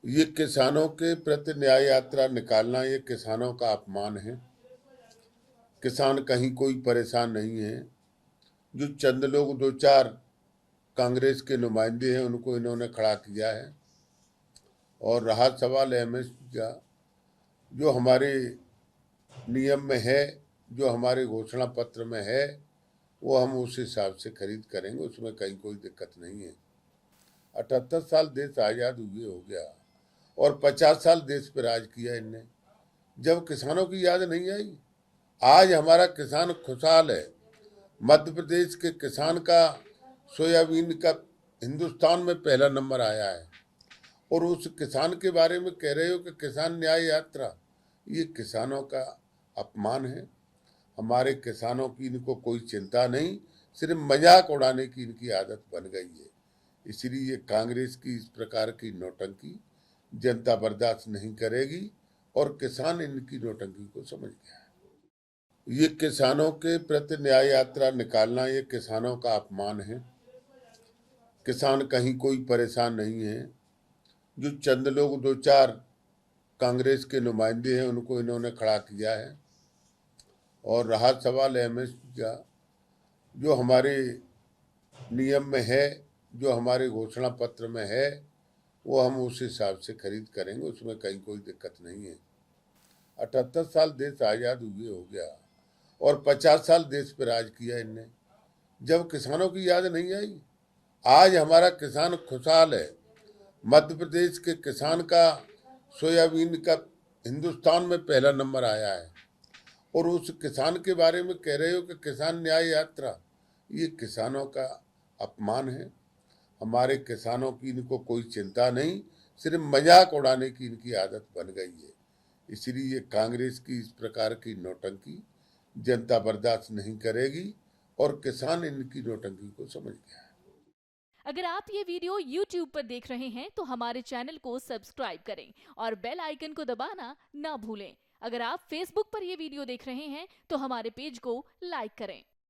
ये किसानों के प्रति न्याय यात्रा निकालना ये किसानों का अपमान है। किसान कहीं कोई परेशान नहीं है। जो चंद लोग दो चार कांग्रेस के नुमाइंदे हैं उनको इन्होंने खड़ा किया है। और रहा सवाल एमएसपी का, जो हमारे नियम में है, जो हमारे घोषणा पत्र में है, वो हम उस हिसाब से खरीद करेंगे, उसमें कहीं कोई दिक्कत नहीं है। 78 साल देश आज़ाद हुए हो गया और 50 साल देश पर राज किया इनने, जब किसानों की याद नहीं आई। आज हमारा किसान खुशहाल है। मध्य प्रदेश के किसान का सोयाबीन का हिंदुस्तान में पहला नंबर आया है। और उस किसान के बारे में कह रहे हो कि किसान न्याय यात्रा, ये किसानों का अपमान है। हमारे किसानों की इनको कोई चिंता नहीं, सिर्फ मजाक उड़ाने की इनकी आदत बन गई है। इसलिए कांग्रेस की इस प्रकार की नौटंकी जनता बर्दाश्त नहीं करेगी और किसान इनकी नौटंकी को समझ गया है। ये किसानों के प्रति न्याय यात्रा निकालना ये किसानों का अपमान है। किसान कहीं कोई परेशान नहीं है। जो चंद लोग दो चार कांग्रेस के नुमाइंदे हैं उनको इन्होंने खड़ा किया है। और रहा सवाल एमएसपी का, जो हमारे नियम में है, जो हमारे घोषणा पत्र में है, वो हम उस हिसाब से खरीद करेंगे, उसमें कहीं कोई दिक्कत नहीं है। 78 साल देश आज़ाद हुए हो गया और 50 साल देश पर राज किया इनने, जब किसानों की याद नहीं आई। आज हमारा किसान खुशहाल है। मध्य प्रदेश के किसान का सोयाबीन का हिंदुस्तान में पहला नंबर आया है। और उस किसान के बारे में कह रहे हो कि किसान न्याय यात्रा, ये किसानों का अपमान है। हमारे किसानों की इनको कोई चिंता नहीं, सिर्फ मजाक उड़ाने की इनकी आदत बन गई है। इसलिए कांग्रेस की इस प्रकार की नौटंकी जनता बर्दाश्त नहीं करेगी और किसान इनकी नौटंकी को समझ गया है। अगर आप ये वीडियो YouTube पर देख रहे हैं तो हमारे चैनल को सब्सक्राइब करें और बेल आइकन को दबाना ना भूलें। अगर आप Facebook पर ये वीडियो देख रहे हैं तो हमारे पेज को लाइक करें।